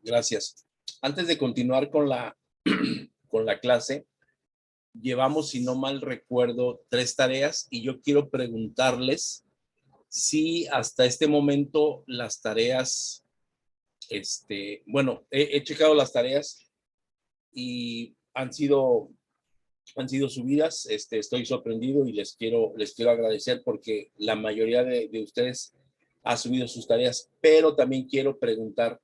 Gracias. Antes de continuar con con la clase, llevamos, si no mal recuerdo, 3 tareas y yo quiero preguntarles si hasta este momento las tareas, bueno, he checado las tareas y han sido subidas. Estoy sorprendido y les quiero agradecer porque la mayoría de ustedes ha subido sus tareas, pero también quiero preguntar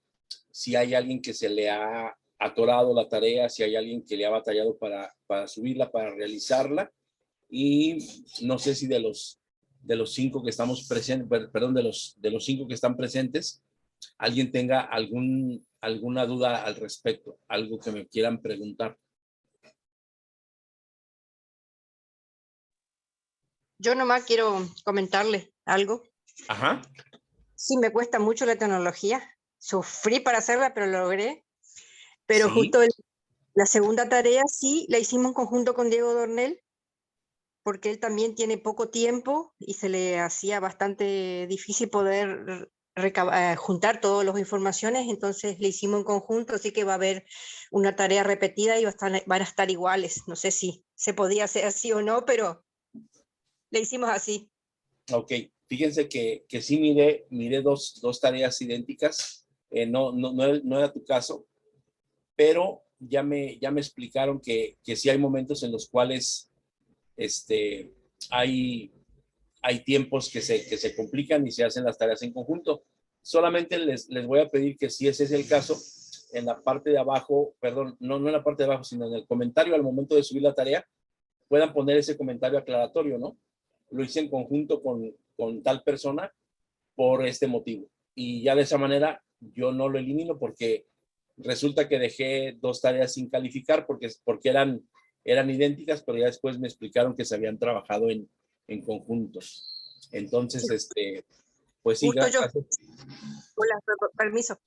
si hay alguien que se le ha atorado la tarea, si hay alguien que le ha batallado para subirla, para realizarla. Y no sé si de los 5 que estamos presentes, perdón, de los 5 que están presentes, alguien tenga alguna duda al respecto, algo que me quieran preguntar. Yo nomás quiero comentarle algo. Ajá. Sí, me cuesta mucho la tecnología. Sufrí para hacerla, pero lo logré. Pero Sí. justo la segunda tarea sí la hicimos en conjunto con Diego Dornel, porque él también tiene poco tiempo y se le hacía bastante difícil poder juntar todas las informaciones, entonces le hicimos en conjunto, así que va a haber una tarea repetida y van a estar iguales. No sé si se podía hacer así o no, pero le hicimos así. Ok, fíjense que sí miré dos tareas idénticas. No era tu caso, pero ya me explicaron que sí hay momentos en los cuales hay tiempos que se complican y se hacen las tareas en conjunto. Solamente les voy a pedir que si ese es el caso, en la parte de abajo, perdón, no en la parte de abajo, sino en el comentario al momento de subir la tarea, puedan poner ese comentario aclaratorio, ¿no? Lo hice en conjunto con tal persona por este motivo. Y ya de esa manera yo no lo elimino porque resulta que dejé 2 tareas sin calificar porque eran idénticas, pero ya después me explicaron que se habían trabajado en conjunto. Entonces, pues sí, Justo yo, gracias. hola, permiso.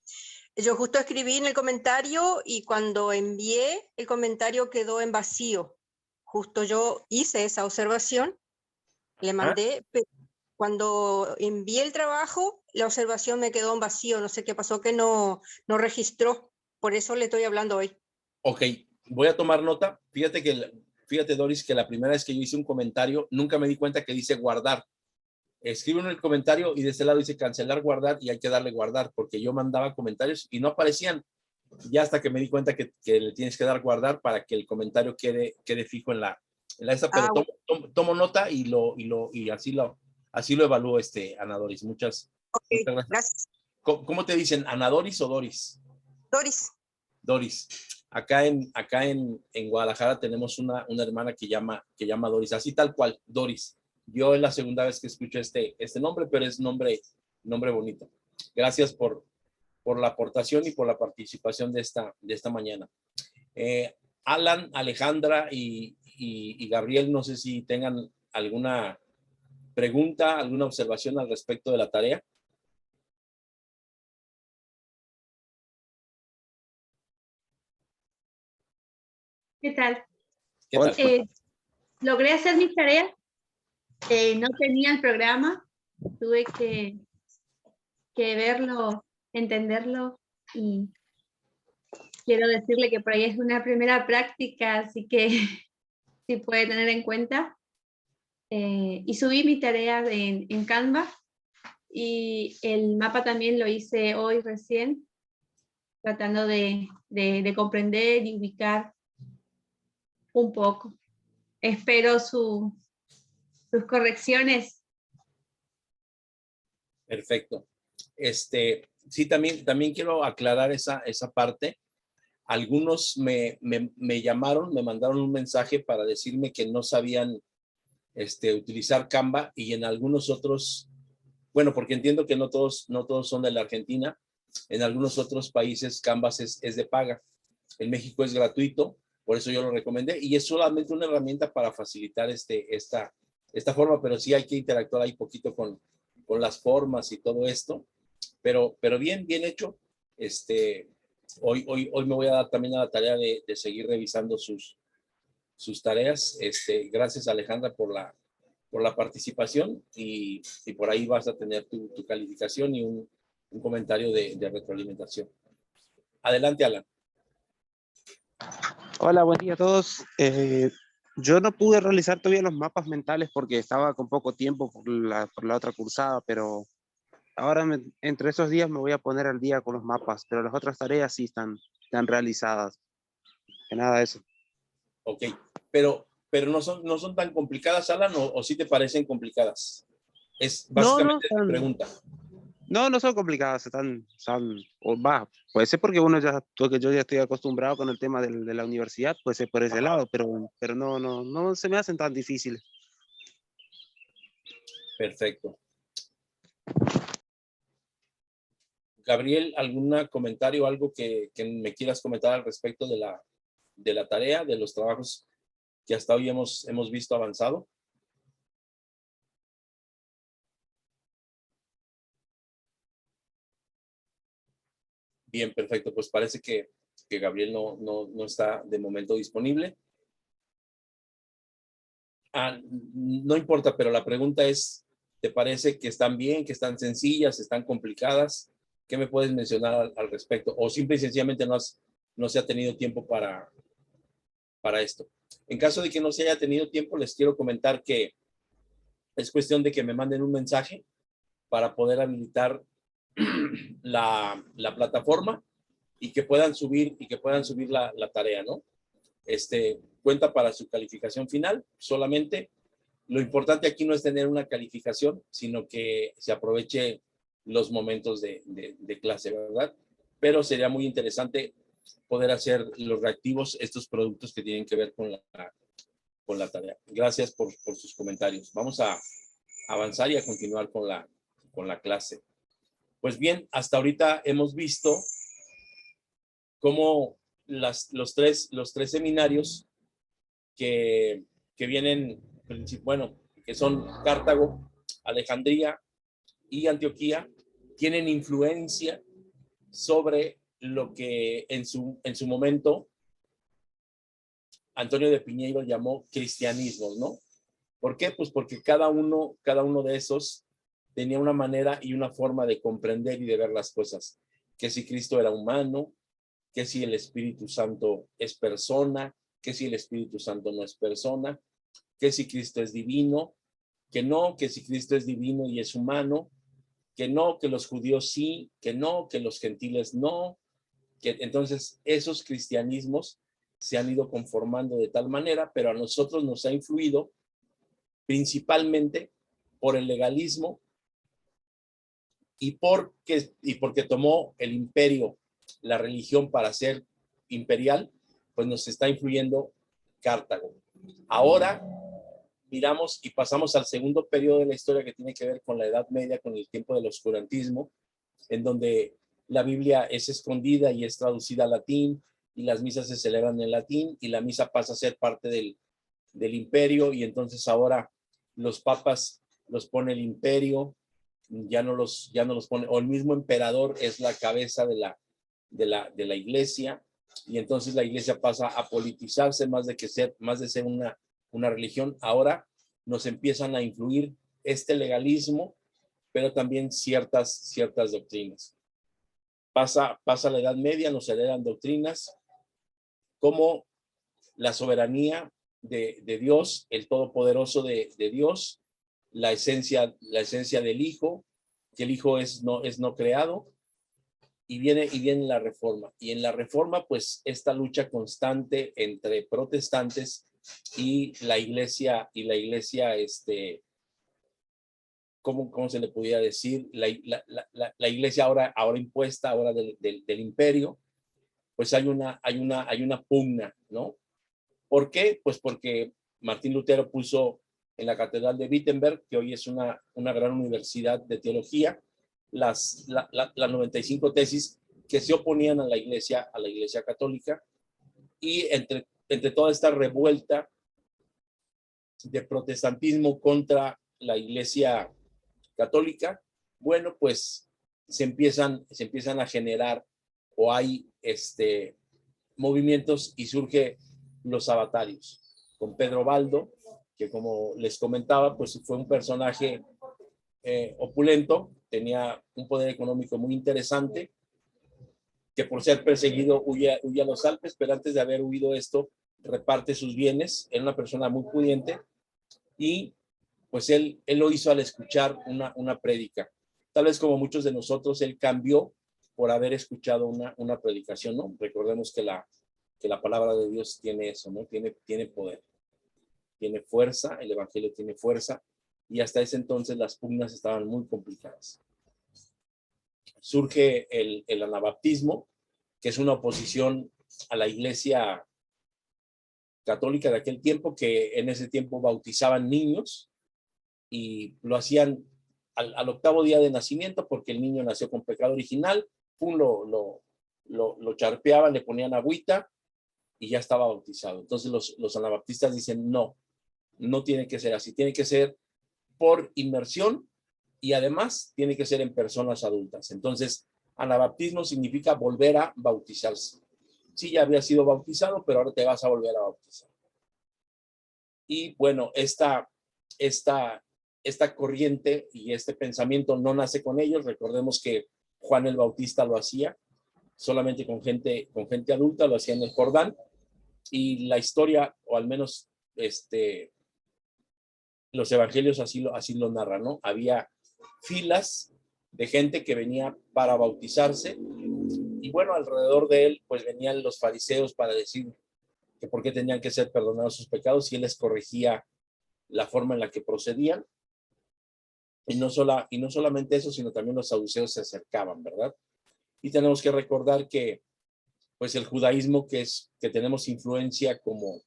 Yo justo escribí en el comentario y cuando envié, el comentario quedó en vacío. Justo yo hice esa observación, le mandé, pero cuando envié el trabajo, la observación me quedó en vacío. No sé qué pasó, que no registró. Por eso le estoy hablando hoy. Ok, voy a tomar nota. Fíjate, Doris, que la primera vez que yo hice un comentario, nunca me di cuenta que dice guardar. Escribe en el comentario y de este lado dice cancelar, guardar y hay que darle guardar porque yo mandaba comentarios y no aparecían. Ya hasta que me di cuenta que le tienes que dar guardar para que el comentario quede fijo en la esta, pero tomo nota y así lo evalúo, Ana Doris. Muchas gracias. Gracias. ¿Cómo te dicen? ¿Ana Doris o Doris? Doris. Doris. Acá en Guadalajara tenemos una hermana que llama Doris, así tal cual, Doris. Yo es la segunda vez que escucho este nombre, pero es nombre bonito. Gracias por la aportación y por la participación de esta mañana. Alan, Alejandra y Gabriel, no sé si tengan alguna pregunta, alguna observación al respecto de la tarea. ¿Qué tal? ¿Qué tal? Logré hacer mis tareas. No tenía el programa. Tuve que verlo, entenderlo y quiero decirle que por ahí es una primera práctica, así que sí puede tener en cuenta. Y subí mi tarea en Canva y el mapa también lo hice hoy recién, tratando de comprender y ubicar un poco. Espero sus correcciones. Perfecto. Sí, también quiero aclarar esa parte. Algunos me llamaron, me mandaron un mensaje para decirme que no sabían utilizar Canva y en algunos otros, bueno, porque entiendo que no todos son de la Argentina, en algunos otros países Canva es de paga. En México es gratuito, por eso yo lo recomendé y es solamente una herramienta para facilitar esta forma, pero sí hay que interactuar ahí poquito con las formas y todo esto, pero bien hecho. Hoy me voy a dar también a la tarea de seguir revisando sus tareas. Gracias, Alejandra, por la participación y por ahí vas a tener tu calificación y un comentario de retroalimentación. Adelante, Alan. Hola, buen día a todos. Yo no pude realizar todavía los mapas mentales porque estaba con poco tiempo por la otra cursada, pero ahora entre esos días me voy a poner al día con los mapas, pero las otras tareas sí están realizadas. Que nada de eso. Ok, pero no son tan complicadas, Alan, o sí te parecen complicadas. Es No, básicamente mi pregunta. no son complicadas, puede ser porque yo ya estoy acostumbrado con el tema de la universidad, puede ser por ese lado, pero no se me hacen tan difíciles. Perfecto. Gabriel, ¿algún comentario, algo que me quieras comentar al respecto de la tarea, de los trabajos que hasta hoy hemos visto avanzado? Bien, perfecto. Pues parece que Gabriel no está de momento disponible. No importa, pero la pregunta es, ¿te parece que están bien, que están sencillas, están complicadas? ¿Qué me puedes mencionar al respecto? O simple y sencillamente no se ha tenido tiempo para esto. En caso de que no se haya tenido tiempo, les quiero comentar que es cuestión de que me manden un mensaje para poder habilitar la plataforma y que puedan subir la tarea, ¿no? Cuenta para su calificación final. Solamente lo importante aquí no es tener una calificación, sino que se aproveche los momentos de clase, ¿verdad? Pero sería muy interesante poder hacer los reactivos, estos productos que tienen que ver con la tarea. Gracias por sus comentarios. Vamos a avanzar y a continuar con la clase. Pues bien, hasta ahorita hemos visto cómo los tres seminarios que vienen, bueno, que son Cartago, Alejandría y Antioquía, tienen influencia sobre lo que en su momento Antonio de Piñeiro llamó cristianismos, ¿no? ¿Por qué? Pues porque cada uno de esos tenía una manera y una forma de comprender y de ver las cosas. Que si Cristo era humano, que si el Espíritu Santo es persona, que si el Espíritu Santo no es persona, que si Cristo es divino, que si Cristo es divino y es humano, que no, que los judíos sí, que no, que los gentiles no, que entonces esos cristianismos se han ido conformando de tal manera, pero a nosotros nos ha influido principalmente por el legalismo y porque tomó el imperio, la religión para ser imperial, pues nos está influyendo Cartago. Ahora miramos y pasamos al segundo periodo de la historia que tiene que ver con la Edad Media, con el tiempo del oscurantismo, en donde la Biblia es escondida y es traducida al latín y las misas se celebran en latín y la misa pasa a ser parte del imperio y entonces ahora los papas los pone el imperio, ya no los pone, o el mismo emperador es la cabeza de la iglesia y entonces la iglesia pasa a politizarse más de ser una religión. Ahora nos empiezan a influir este legalismo, pero también ciertas doctrinas. Pasa la Edad Media, nos heredan doctrinas como la soberanía de Dios, el todopoderoso de Dios, la esencia del Hijo, que el Hijo es no creado, y viene la Reforma. Y en la Reforma, pues, esta lucha constante entre protestantes y la iglesia, ¿cómo se le pudiera decir? La iglesia ahora impuesta, ahora del imperio, pues hay una pugna, ¿no? ¿Por qué? Pues porque Martín Lutero puso en la Catedral de Wittenberg, que hoy es una gran universidad de teología, las 95 tesis que se oponían a la iglesia católica, y entre toda esta revuelta de protestantismo contra la iglesia católica, bueno, pues se empiezan a generar o hay movimientos y surge los abatarios con Pedro Baldo, que como les comentaba, pues fue un personaje opulento, tenía un poder económico muy interesante que por ser perseguido huye a los Alpes, pero antes de haber huido esto, reparte sus bienes. Era una persona muy pudiente y pues él lo hizo al escuchar una prédica. Tal vez como muchos de nosotros, él cambió por haber escuchado una predicación, ¿no? Recordemos que la palabra de Dios tiene eso, ¿no? Tiene poder, tiene fuerza, el evangelio tiene fuerza, y hasta ese entonces las pugnas estaban muy complicadas. Surge el anabaptismo, que es una oposición a la iglesia católica de aquel tiempo, que en ese tiempo bautizaban niños y lo hacían al octavo día de nacimiento, porque el niño nació con pecado original, lo charpeaban, le ponían agüita y ya estaba bautizado. Entonces los anabaptistas dicen, no tiene que ser así, tiene que ser por inmersión y además tiene que ser en personas adultas. Entonces, anabaptismo significa volver a bautizarse. Sí, ya había sido bautizado, pero ahora te vas a volver a bautizar. Y bueno, esta corriente y este pensamiento no nace con ellos. Recordemos que Juan el Bautista lo hacía solamente con gente adulta, lo hacía en el Jordán. Y la historia, o al menos los evangelios así lo narran, ¿no? Había filas de gente que venía para bautizarse, y bueno, alrededor de él pues venían los fariseos para decir que por qué tenían que ser perdonados sus pecados, y él les corregía la forma en la que procedían. Y no solamente eso, sino también los saduceos se acercaban, ¿verdad? Y tenemos que recordar que pues el judaísmo, que tenemos influencia como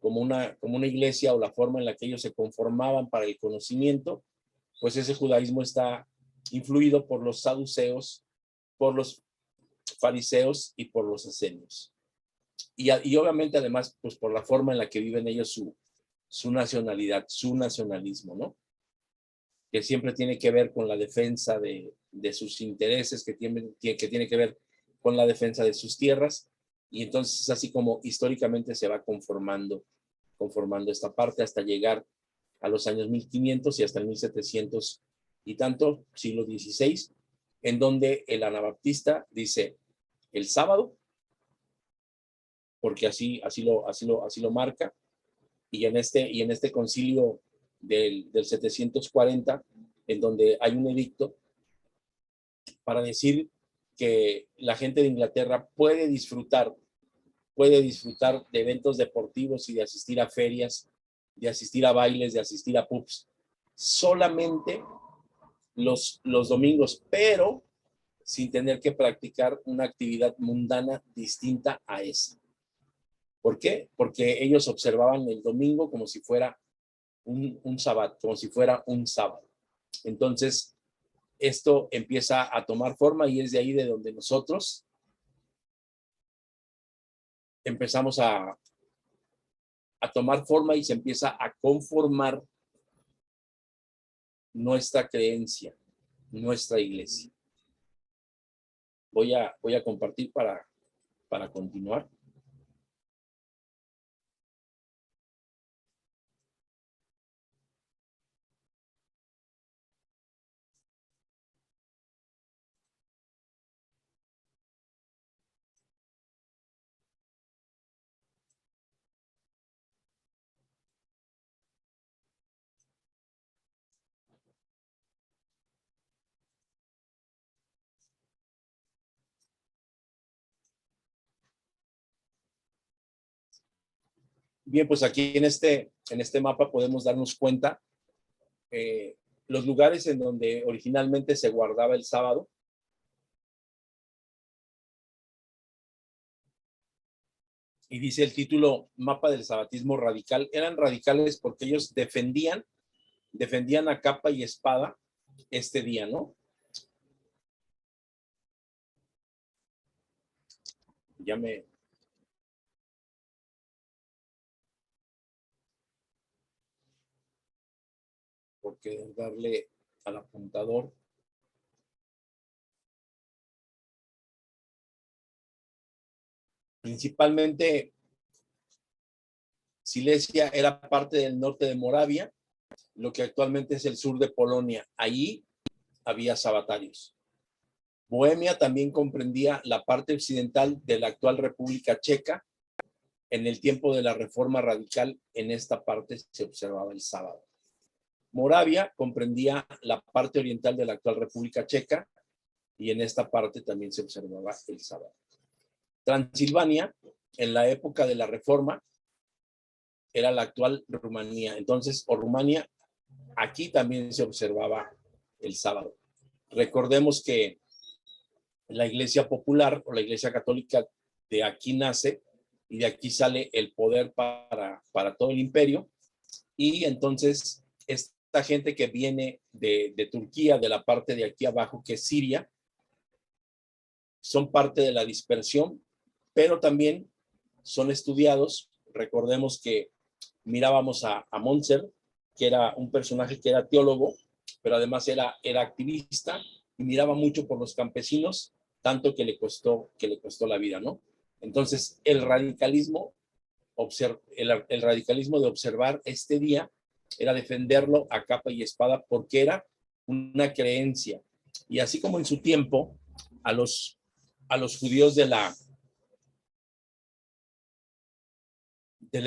una iglesia, o la forma en la que ellos se conformaban para el conocimiento, pues ese judaísmo está influido por los saduceos, por los fariseos y por los esenios. Y obviamente además pues por la forma en la que viven ellos su nacionalidad, su nacionalismo, ¿no? Que siempre tiene que ver con la defensa de sus intereses, que tiene que ver con la defensa de sus tierras. Y entonces así como históricamente se va conformando esta parte hasta llegar a los años 1500 y hasta el 1700 y tanto, siglo XVI, en donde el anabaptista dice el sábado, porque así lo marca, y en este concilio del 740, en donde hay un edicto para decir que la gente de Inglaterra puede disfrutar de eventos deportivos y de asistir a ferias, de asistir a bailes, de asistir a pubs, solamente los domingos, pero sin tener que practicar una actividad mundana distinta a esa. ¿Por qué? Porque ellos observaban el domingo como si fuera un sábado, como si fuera un sábado. Entonces, esto empieza a tomar forma, y es de ahí de donde nosotros empezamos a tomar forma y se empieza a conformar nuestra creencia, nuestra iglesia. Voy a compartir para continuar. Bien, pues aquí en este mapa podemos darnos cuenta los lugares en donde originalmente se guardaba el sábado. Y dice el título, Mapa del Sabatismo Radical. Eran radicales porque ellos defendían a capa y espada este día, ¿no? Porque darle al apuntador. Principalmente Silesia era parte del norte de Moravia, lo que actualmente es el sur de Polonia. Allí había sabatarios. Bohemia también comprendía la parte occidental de la actual República Checa. En el tiempo de la Reforma Radical, en esta parte se observaba el sábado. Moravia comprendía la parte oriental de la actual República Checa y en esta parte también se observaba el sábado. Transilvania, en la época de la Reforma, era la actual Rumanía. Entonces, o Rumania, aquí también se observaba el sábado. Recordemos que la Iglesia Popular o la Iglesia Católica de aquí nace y de aquí sale el poder para todo el imperio. Y entonces esta gente que viene de Turquía, de la parte de aquí abajo, que es Siria, son parte de la dispersión, pero también son estudiados. Recordemos que mirábamos a Montser, que era un personaje que era teólogo, pero además era activista y miraba mucho por los campesinos, tanto que le costó la vida, ¿no? Entonces, el radicalismo de observar este día era defenderlo a capa y espada porque era una creencia. Y así como en su tiempo, a los judíos del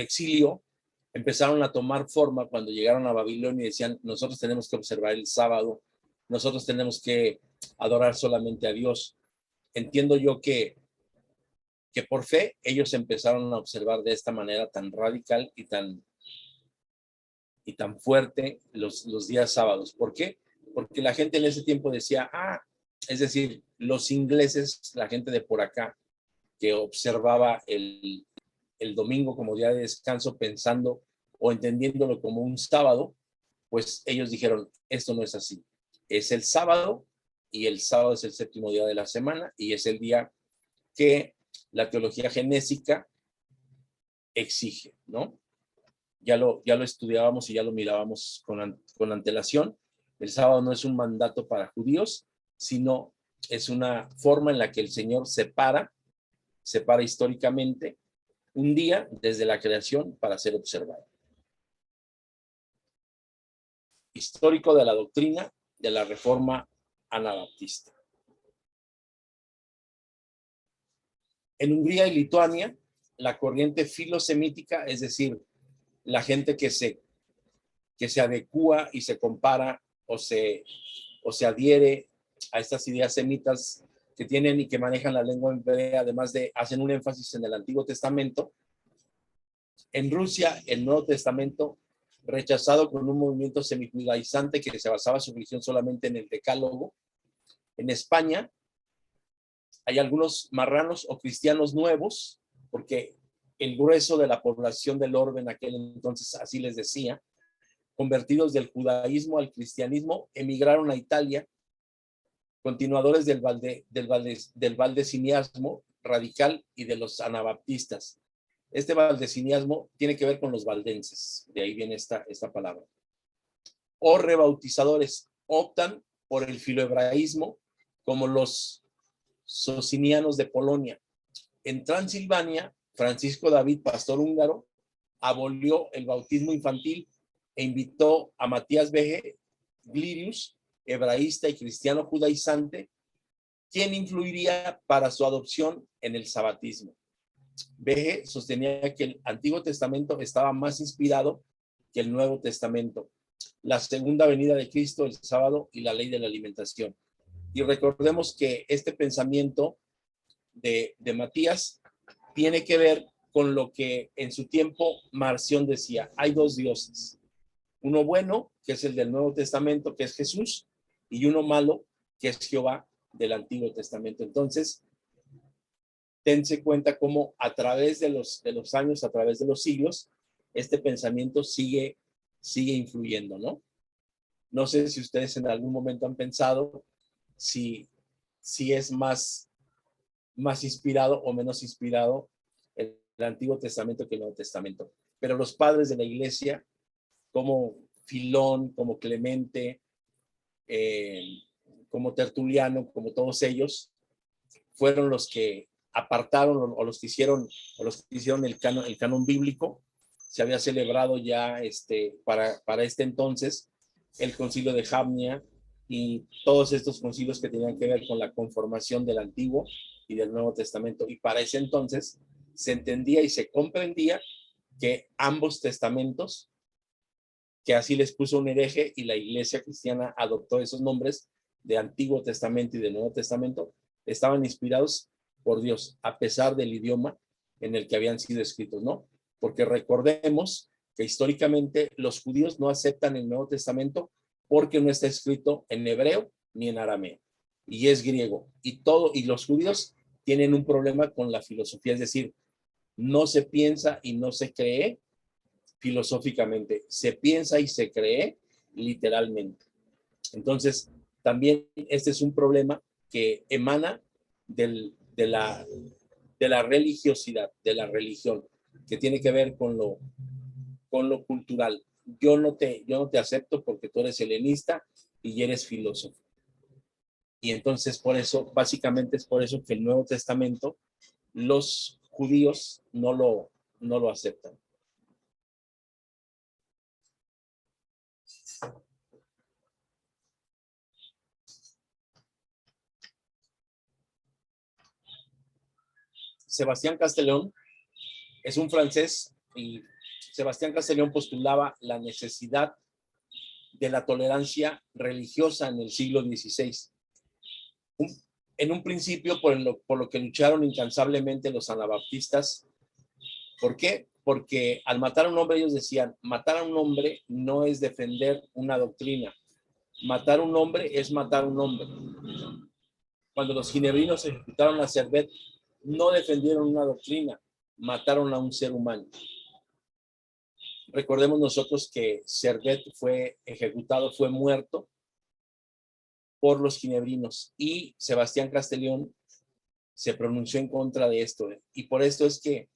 exilio empezaron a tomar forma cuando llegaron a Babilonia y decían, nosotros tenemos que observar el sábado, nosotros tenemos que adorar solamente a Dios. Entiendo yo que por fe ellos empezaron a observar de esta manera tan radical y tan fuerte los días sábados. ¿Por qué? Porque la gente en ese tiempo decía, es decir, los ingleses, la gente de por acá, que observaba el domingo como día de descanso pensando o entendiéndolo como un sábado, pues ellos dijeron, esto no es así. Es el sábado y el sábado es el séptimo día de la semana y es el día que la teología genésica exige, ¿no? Ya lo estudiábamos y ya lo mirábamos con antelación. El sábado no es un mandato para judíos, sino es una forma en la que el Señor separa históricamente un día desde la creación para ser observado. Histórico de la doctrina de la Reforma Anabaptista. En Hungría y Lituania, la corriente filosemítica, es decir, la gente que se adecúa y se compara o se adhiere a estas ideas semitas que tienen y que manejan la lengua hebrea, además de hacen un énfasis en el Antiguo Testamento. En Rusia, el Nuevo Testamento, rechazado con un movimiento semijudaizante que se basaba su religión solamente en el Decálogo. En España, hay algunos marranos o cristianos nuevos, porque el grueso de la población del orbe en aquel entonces así les decía, convertidos del judaísmo al cristianismo, emigraron a Italia, continuadores del valdesiniasmo radical y de los anabaptistas. Este valdesiniasmo tiene que ver con los valdenses, de ahí viene esta palabra. O rebautizadores optan por el filohebraísmo, como los socinianos de Polonia. En Transilvania, Francisco David, pastor húngaro, abolió el bautismo infantil e invitó a Matías Behe Glirius, hebraísta y cristiano judaizante, quien influiría para su adopción en el sabatismo. Behe sostenía que el Antiguo Testamento estaba más inspirado que el Nuevo Testamento, la segunda venida de Cristo, el sábado y la ley de la alimentación. Y recordemos que este pensamiento de Matías tiene que ver con lo que en su tiempo Marción decía, hay dos dioses, uno bueno, que es el del Nuevo Testamento, que es Jesús, y uno malo, que es Jehová del Antiguo Testamento. Entonces, dense cuenta cómo a través de los años, a través de los siglos, este pensamiento sigue influyendo, ¿no? No sé si ustedes en algún momento han pensado si es más inspirado o menos inspirado el Antiguo Testamento que el Nuevo Testamento. Pero los padres de la iglesia, como Filón, como Clemente, como Tertuliano, como todos ellos, fueron los que apartaron o los que hicieron el canon bíblico. Se había celebrado ya para este entonces el concilio de Jamnia y todos estos concilios que tenían que ver con la conformación del Antiguo y del Nuevo Testamento. Y para ese entonces se entendía y se comprendía que ambos testamentos, que así les puso un hereje y la iglesia cristiana adoptó esos nombres de Antiguo Testamento y de Nuevo Testamento, estaban inspirados por Dios, a pesar del idioma en el que habían sido escritos, ¿no? Porque recordemos que históricamente los judíos no aceptan el Nuevo Testamento porque no está escrito en hebreo ni en arameo, y es griego. Y los judíos tienen un problema con la filosofía, es decir, no se piensa y no se cree filosóficamente, se piensa y se cree literalmente. Entonces, también este es un problema que emana de la religiosidad, de la religión, que tiene que ver con lo cultural. Yo no te acepto porque tú eres helenista y eres filósofo. Y entonces por eso, básicamente es por eso que el Nuevo Testamento, los judíos no lo aceptan. Sebastián Castellón es un francés y Sebastián Castellón postulaba la necesidad de la tolerancia religiosa en el siglo XVI. En un principio, por lo que lucharon incansablemente los anabaptistas. ¿Por qué? Porque al matar a un hombre, ellos decían, matar a un hombre no es defender una doctrina. Matar a un hombre es matar a un hombre. Cuando los ginebrinos ejecutaron a Servet, no defendieron una doctrina, mataron a un ser humano. Recordemos nosotros que Servet fue ejecutado, fue muerto por los ginebrinos, y Sebastián Castellón se pronunció en contra de esto, y por esto es que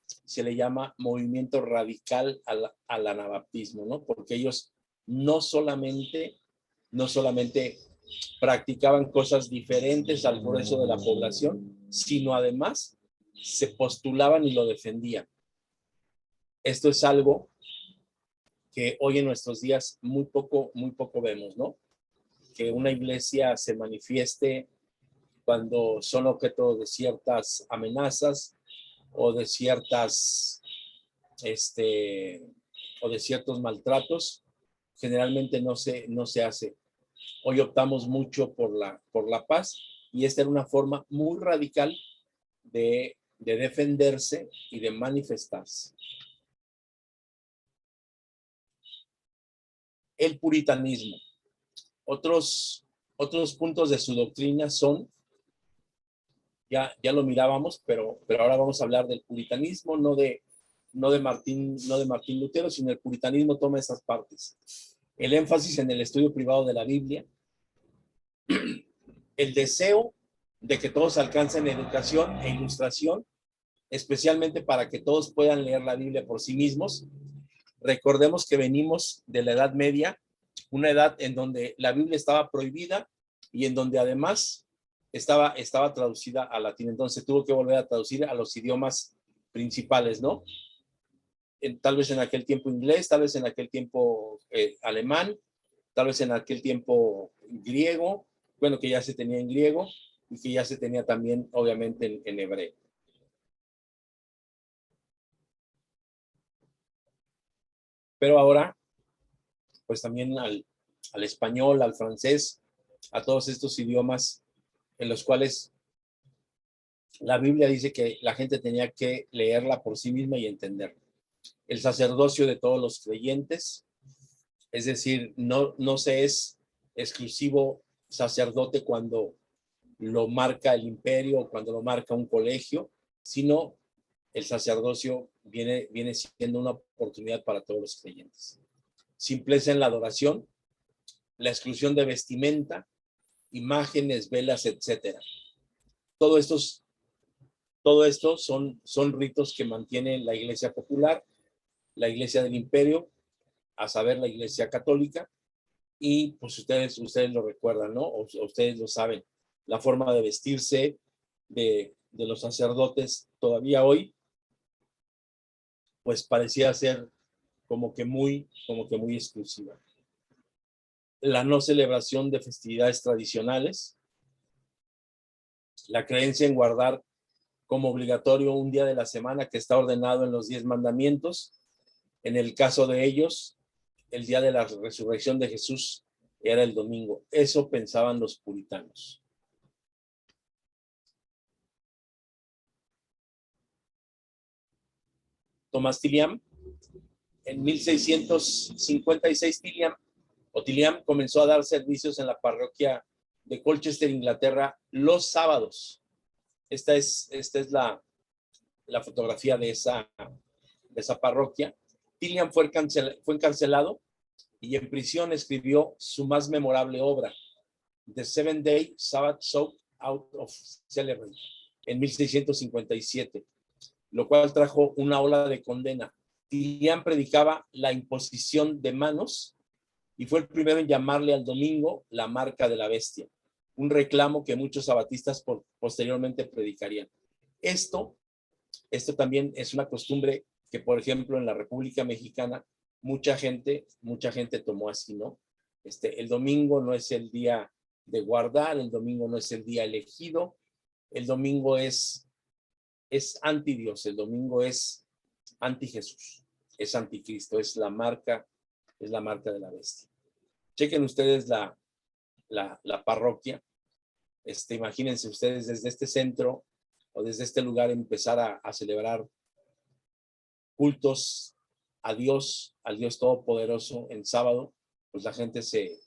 se le llama movimiento radical al anabaptismo, ¿no? Porque ellos no solamente practicaban cosas diferentes al grueso de la población, sino además se postulaban y lo defendían. Esto es algo que hoy en nuestros días muy poco vemos, ¿no? Que una iglesia se manifieste cuando son objeto de ciertas amenazas o de ciertos maltratos, generalmente no se hace. Hoy optamos mucho por la paz, y esta era una forma muy radical de defenderse y de manifestarse. El puritanismo. Otros puntos de su doctrina son, ya lo mirábamos, pero ahora vamos a hablar del puritanismo, no de Martín Lutero, sino el puritanismo toma esas partes. El énfasis en el estudio privado de la Biblia, el deseo de que todos alcancen educación e ilustración, especialmente para que todos puedan leer la Biblia por sí mismos. Recordemos que venimos de la Edad Media, una edad en donde la Biblia estaba prohibida y en donde además estaba traducida al latín. Entonces tuvo que volver a traducir a los idiomas principales, ¿no? Tal vez en aquel tiempo inglés, tal vez en aquel tiempo alemán, tal vez en aquel tiempo griego, bueno, que ya se tenía en griego y que ya se tenía también, obviamente, en hebreo. Pero ahora, pues también al español, al francés, a todos estos idiomas en los cuales la Biblia dice que la gente tenía que leerla por sí misma y entenderla. El sacerdocio de todos los creyentes, es decir, no se es exclusivo sacerdote cuando lo marca el imperio o cuando lo marca un colegio, sino el sacerdocio viene siendo una oportunidad para todos los creyentes. Simpleza en la adoración, la exclusión de vestimenta, imágenes, velas, etcétera. Todo esto son ritos que mantiene la iglesia popular, la iglesia del imperio, a saber, la iglesia católica, y pues ustedes lo recuerdan, ¿no? O ustedes lo saben, la forma de vestirse de los sacerdotes todavía hoy, pues parecía ser como que muy exclusiva. la no celebración de festividades tradicionales, la creencia en guardar como obligatorio un día de la semana que está ordenado en los 10 mandamientos. En el caso de ellos, el día de la resurrección de Jesús era el domingo. Eso pensaban los puritanos. Tomás Tilliam, en 1656, Tilliam comenzó a dar servicios en la parroquia de Colchester, Inglaterra, los sábados. Esta es la fotografía de esa parroquia. Tilliam fue encarcelado y en prisión escribió su más memorable obra, The Seventh Day Sabbath Sought Out of Celebrate, en 1657, lo cual trajo una ola de condena. Tilliam predicaba la imposición de manos y fue el primero en llamarle al domingo la marca de la bestia, un reclamo que muchos sabatistas posteriormente predicarían. Esto también es una costumbre que, por ejemplo, en la República Mexicana, mucha gente tomó así, ¿no? El domingo no es el día de guardar, el domingo no es el día elegido, el domingo es anti Dios, el domingo es anti Jesús, es anticristo, es la marca de la bestia. Chequen ustedes la parroquia. Imagínense ustedes desde este centro o desde este lugar empezar a celebrar cultos a Dios, al Dios Todopoderoso en sábado. Pues la gente se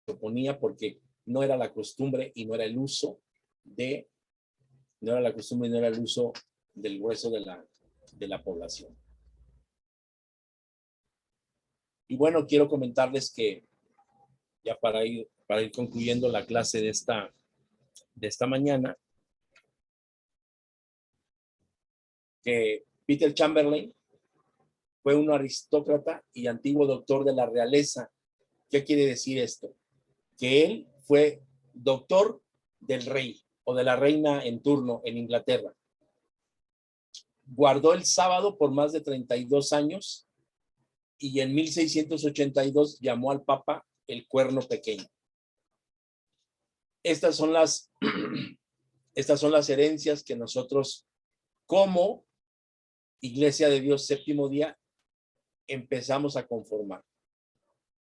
oponía porque no era la costumbre y no era el uso del grueso de la población. Y bueno, quiero comentarles que ya para ir concluyendo la clase de esta mañana, que Peter Chamberlain fue un aristócrata y antiguo doctor de la realeza. ¿Qué quiere decir esto? Que él fue doctor del rey o de la reina en turno en Inglaterra. Guardó el sábado por más de 32 años y en 1682 llamó al Papa el cuerno pequeño. Estas son las herencias que nosotros, como Iglesia de Dios Séptimo Día, empezamos a conformar.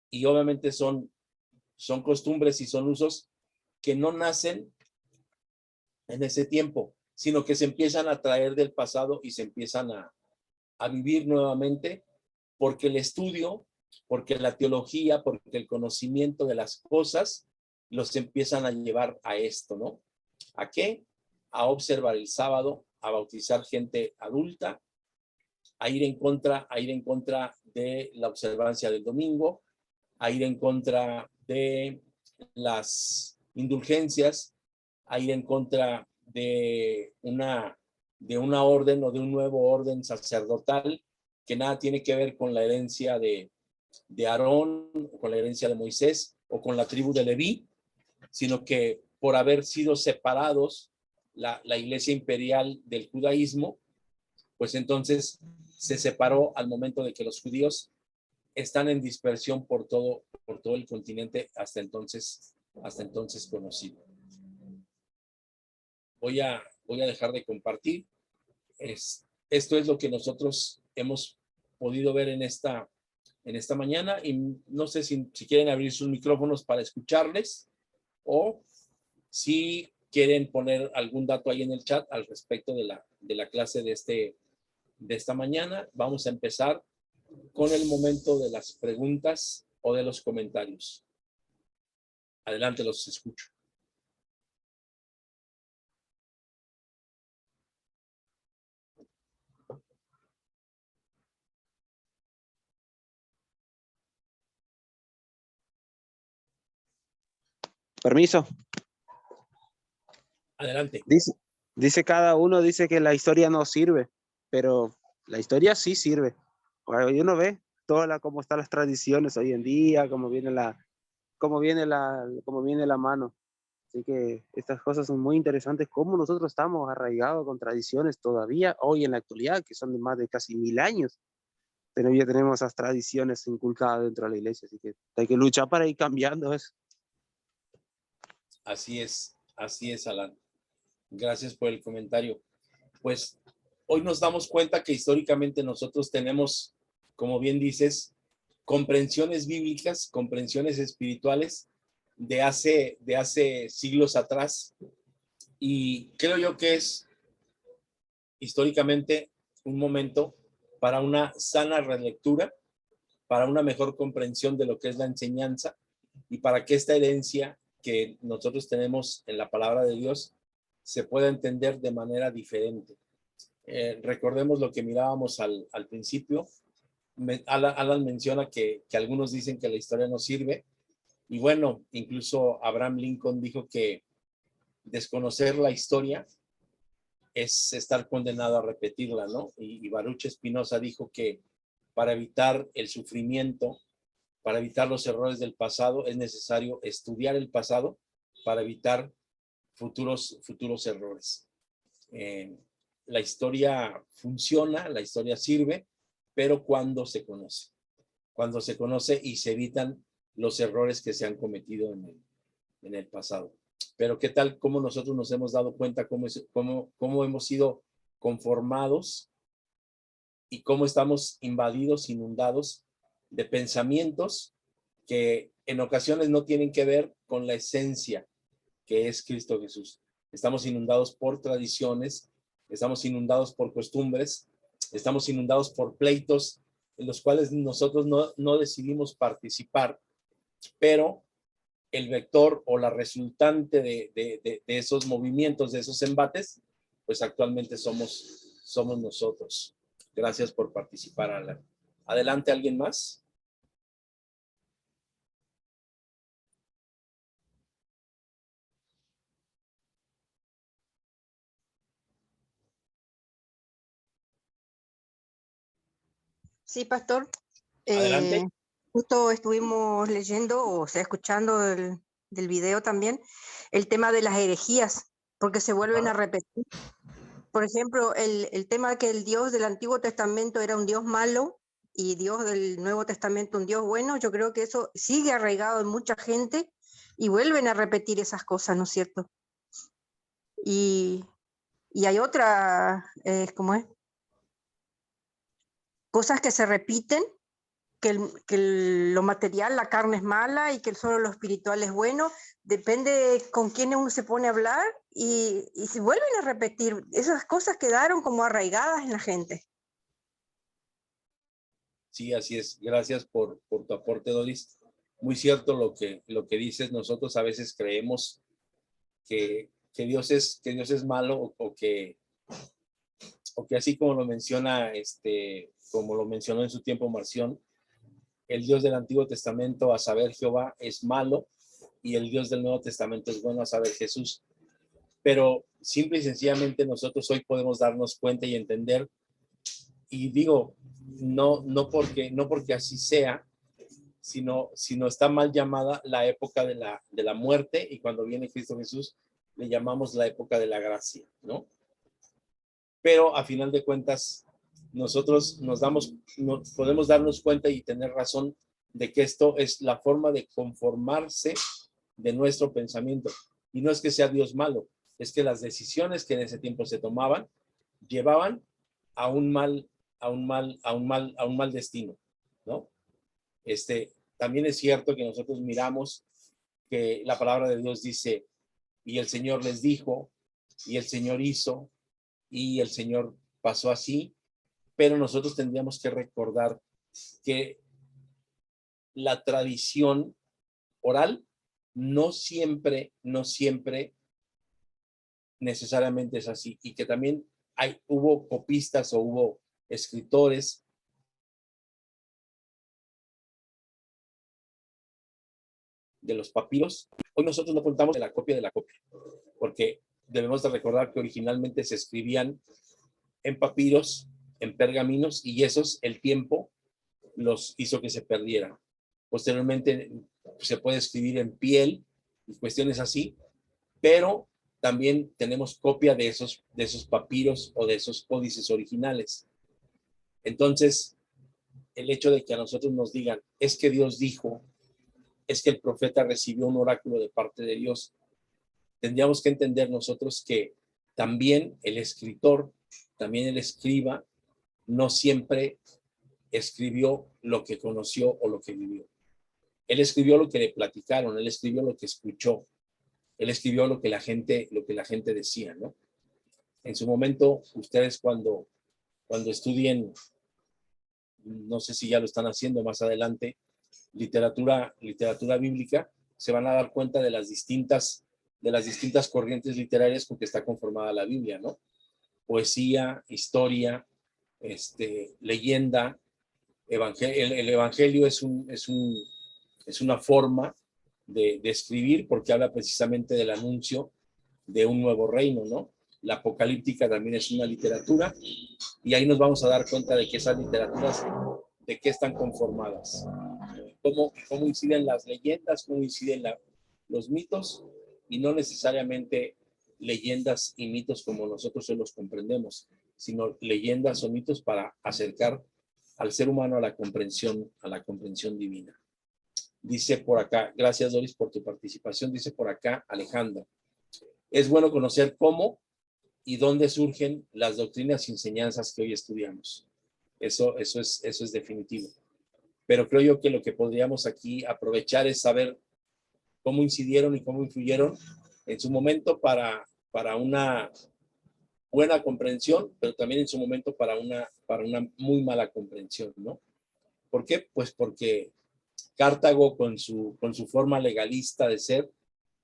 Y obviamente son costumbres y son usos que no nacen en ese tiempo, sino que se empiezan a traer del pasado y se empiezan a vivir nuevamente, porque el estudio, porque la teología, porque el conocimiento de las cosas los empiezan a llevar a esto, ¿no? ¿A qué? A observar el sábado, a bautizar gente adulta, a ir en contra de la observancia del domingo, a ir en contra de las indulgencias, a ir en contra de una orden o de un nuevo orden sacerdotal que nada tiene que ver con la herencia de Aarón, con la herencia de Moisés o con la tribu de Leví, sino que por haber sido separados la iglesia imperial del judaísmo, pues entonces se separó al momento de que los judíos están en dispersión por todo el continente hasta entonces conocido. Voy a dejar de compartir. Esto es lo que nosotros hemos podido ver en esta mañana, y no sé si quieren abrir sus micrófonos para escucharles o si quieren poner algún dato ahí en el chat al respecto de la clase de esta mañana. Vamos a empezar con el momento de las preguntas o de los comentarios. Adelante, los escucho. Permiso. Adelante. Dice cada uno, dice que la historia no sirve, pero la historia sí sirve. Uno ve cómo están las tradiciones hoy en día, cómo viene la mano. Así que estas cosas son muy interesantes, cómo nosotros estamos arraigados con tradiciones todavía hoy en la actualidad, que son de más de casi 1000 años. ya tenemos esas tradiciones inculcadas dentro de la iglesia, así que hay que luchar para ir cambiando eso. Así es, Alan. Gracias por el comentario. Pues hoy nos damos cuenta que históricamente nosotros tenemos, como bien dices, comprensiones bíblicas, comprensiones espirituales de hace siglos atrás. Y creo yo que es históricamente un momento para una sana relectura, para una mejor comprensión de lo que es la enseñanza y para que esta herencia que nosotros tenemos en la palabra de Dios se pueda entender de manera diferente. Recordemos lo que mirábamos al principio. Alan menciona que algunos dicen que la historia no sirve. Y bueno, incluso Abraham Lincoln dijo que desconocer la historia es estar condenado a repetirla, ¿no? Y Baruch Spinoza dijo que para evitar el sufrimiento, para evitar los errores del pasado, es necesario estudiar el pasado para evitar futuros errores. La historia funciona, la historia sirve, pero cuando se conoce y se evitan los errores que se han cometido en el pasado. Pero qué tal, cómo nosotros nos hemos dado cuenta, cómo hemos sido conformados y cómo estamos invadidos, inundados de pensamientos que en ocasiones no tienen que ver con la esencia que es Cristo Jesús. Estamos inundados por tradiciones, estamos inundados por costumbres, estamos inundados por pleitos en los cuales nosotros no decidimos participar, pero el vector o la resultante de esos movimientos, de esos embates, pues actualmente somos nosotros. Gracias por participar, Alan. Adelante, ¿alguien más? Sí, pastor. Adelante. Justo estuvimos leyendo, o sea, escuchando del video también, el tema de las herejías, porque se vuelven a repetir. Por ejemplo, el tema que el Dios del Antiguo Testamento era un Dios malo y Dios del Nuevo Testamento un Dios bueno, yo creo que eso sigue arraigado en mucha gente y vuelven a repetir esas cosas, ¿no es cierto? Y hay otra, ¿cómo es? Cosas que se repiten, que lo material, la carne es mala y que solo lo espiritual es bueno, depende con quién uno se pone a hablar y se vuelven a repetir. Esas cosas quedaron como arraigadas en la gente. Sí, así es. Gracias por tu aporte, Doris. Muy cierto lo que dices. Nosotros a veces creemos que Dios es malo o que así como lo menciona, como lo mencionó en su tiempo Marción, el Dios del Antiguo Testamento, a saber Jehová, es malo y el Dios del Nuevo Testamento es bueno, a saber Jesús. Pero simple y sencillamente nosotros hoy podemos darnos cuenta y entender, y digo, no porque así sea, sino está mal llamada la época de la muerte, y cuando viene Cristo Jesús le llamamos la época de la gracia, ¿no? Pero a final de cuentas nosotros podemos darnos cuenta y tener razón de que esto es la forma de conformarse de nuestro pensamiento. Y no es que sea Dios malo, es que las decisiones que en ese tiempo se tomaban llevaban a un mal destino, ¿no? También es cierto que nosotros miramos que la palabra de Dios dice, y el Señor les dijo, y el Señor hizo, y el Señor pasó así, pero nosotros tendríamos que recordar que la tradición oral no siempre necesariamente es así, y que también hubo copistas o hubo escritores de los papiros. Hoy nosotros no contamos de la copia, porque debemos de recordar que originalmente se escribían en papiros, en pergaminos, y esos, el tiempo los hizo que se perdieran. Posteriormente se puede escribir en piel y cuestiones así, pero también tenemos copia de esos papiros o de esos códices originales. Entonces, el hecho de que a nosotros nos digan, es que Dios dijo, es que el profeta recibió un oráculo de parte de Dios. Tendríamos que entender nosotros que también el escritor, también el escriba, no siempre escribió lo que conoció o lo que vivió. Él escribió lo que le platicaron, él escribió lo que escuchó, él escribió lo que la gente decía, ¿no? En su momento, ustedes cuando estudien, no sé si ya lo están haciendo más adelante, literatura bíblica, se van a dar cuenta de las distintas corrientes literarias con que está conformada la Biblia, ¿no? Poesía, historia, leyenda, el evangelio es una forma de escribir porque habla precisamente del anuncio de un nuevo reino, ¿no? La apocalíptica también es una literatura y ahí nos vamos a dar cuenta de que esas literaturas, de qué están conformadas, cómo inciden las leyendas, cómo inciden los mitos y no necesariamente leyendas y mitos como nosotros hoy los comprendemos, sino leyendas o mitos para acercar al ser humano a la comprensión divina. Dice por acá, gracias Doris por tu participación, dice por acá Alejandra, es bueno conocer cómo y dónde surgen las doctrinas y enseñanzas que hoy estudiamos. Eso es definitivo. Pero creo yo que lo que podríamos aquí aprovechar es saber cómo incidieron y cómo influyeron en su momento para una buena comprensión, pero también en su momento para una muy mala comprensión, ¿no? ¿Por qué? Pues porque Cartago con su forma legalista de ser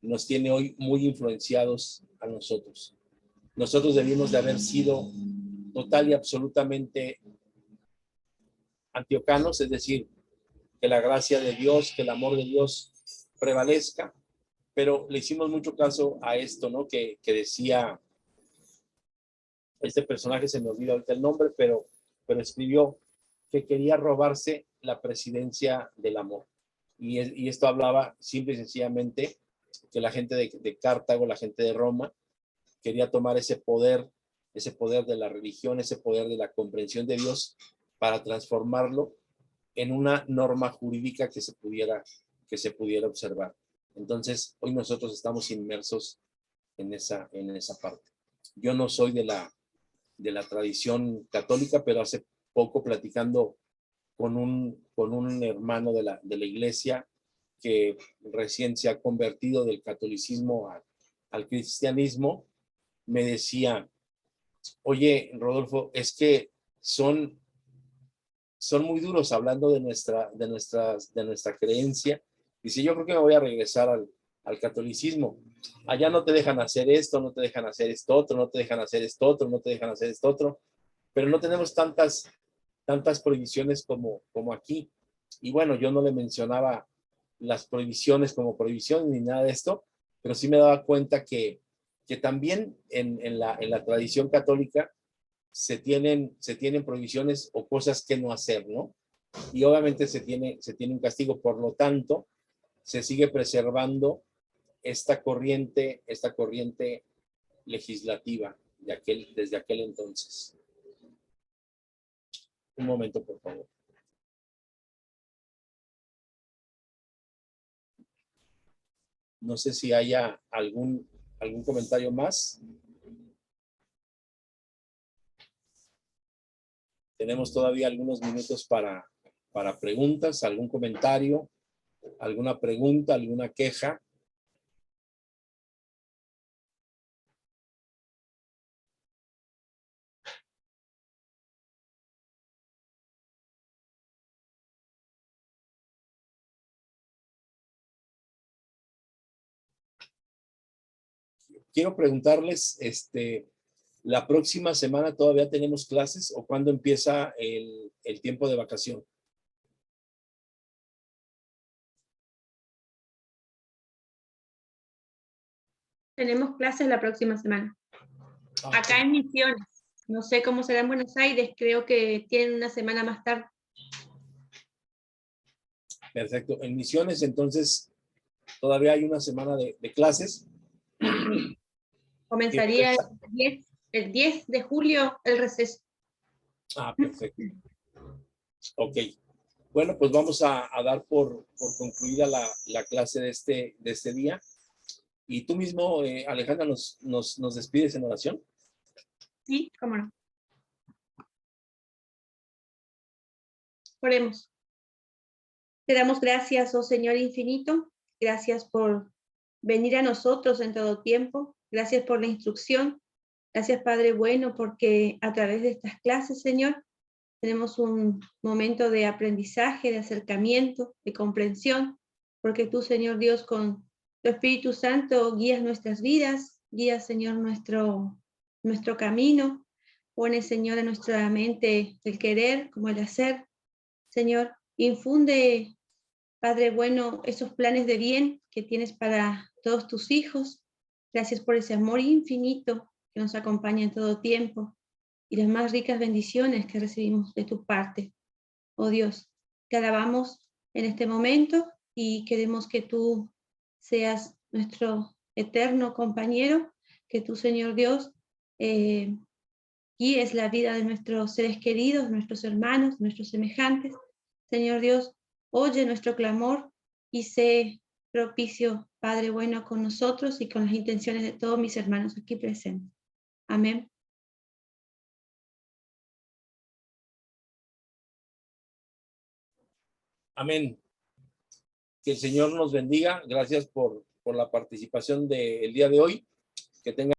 nos tiene hoy muy influenciados a nosotros. Nosotros debimos de haber sido total y absolutamente antiocanos, es decir, que la gracia de Dios, que el amor de Dios prevalezca, pero le hicimos mucho caso a esto, ¿no? Que decía este personaje, se me olvida ahorita el nombre, pero escribió que quería robarse la presidencia del amor. Y esto hablaba simple y sencillamente que la gente de Cartago, la gente de Roma, quería tomar ese poder de la religión, ese poder de la comprensión de Dios para transformarlo en una norma jurídica que se pudiera observar. Entonces, hoy nosotros estamos inmersos en esa parte. Yo no soy de la tradición católica, pero hace poco platicando con un hermano de la iglesia que recién se ha convertido del catolicismo al cristianismo, me decía, oye, Rodolfo, es que son muy duros hablando de nuestra creencia. Dice, yo creo que me voy a regresar al catolicismo. Allá no te dejan hacer esto, no te dejan hacer esto otro, no te dejan hacer esto otro, no te dejan hacer esto otro, pero no tenemos tantas prohibiciones como aquí. Y bueno, yo no le mencionaba las prohibiciones como prohibición ni nada de esto, pero sí me daba cuenta que también en la tradición católica se tienen prohibiciones o cosas que no hacer, ¿no? Y obviamente se tiene un castigo, por lo tanto, se sigue preservando esta corriente legislativa desde aquel entonces. Un momento, por favor. No sé si haya algún comentario más. Tenemos todavía algunos minutos para preguntas, algún comentario, alguna pregunta, alguna queja. Quiero preguntarles, ¿la próxima semana todavía tenemos clases o cuándo empieza el tiempo de vacación? Tenemos clases la próxima semana. Acá en Misiones. No sé cómo será en Buenos Aires, creo que tienen una semana más tarde. Perfecto. En Misiones, entonces, todavía hay una semana de clases. Comenzaría el 10 de julio el receso. Perfecto. Ok. Bueno, pues vamos a dar por concluida la clase de este día. Y tú mismo, Alejandra, nos despides en oración. Sí, cómo no. Oremos. Te damos gracias, oh Señor infinito. Gracias por venir a nosotros en todo tiempo. Gracias por la instrucción. Gracias, Padre bueno, porque a través de estas clases, Señor, tenemos un momento de aprendizaje, de acercamiento, de comprensión, porque tú, Señor Dios, con tu Espíritu Santo guías nuestras vidas, guías, Señor, nuestro camino, pones, Señor, en nuestra mente el querer como el hacer. Señor, infunde, Padre bueno, esos planes de bien que tienes para todos tus hijos. Gracias por ese amor infinito que nos acompaña en todo tiempo y las más ricas bendiciones que recibimos de tu parte. Oh Dios, te alabamos en este momento y queremos que tú seas nuestro eterno compañero, que tú, Señor Dios, guíes la vida de nuestros seres queridos, nuestros hermanos, nuestros semejantes. Señor Dios, oye nuestro clamor y sé propicio, Padre bueno, con nosotros y con las intenciones de todos mis hermanos aquí presentes. Amén. Amén. Que el Señor nos bendiga. Gracias por la participación del día de hoy. Que tengan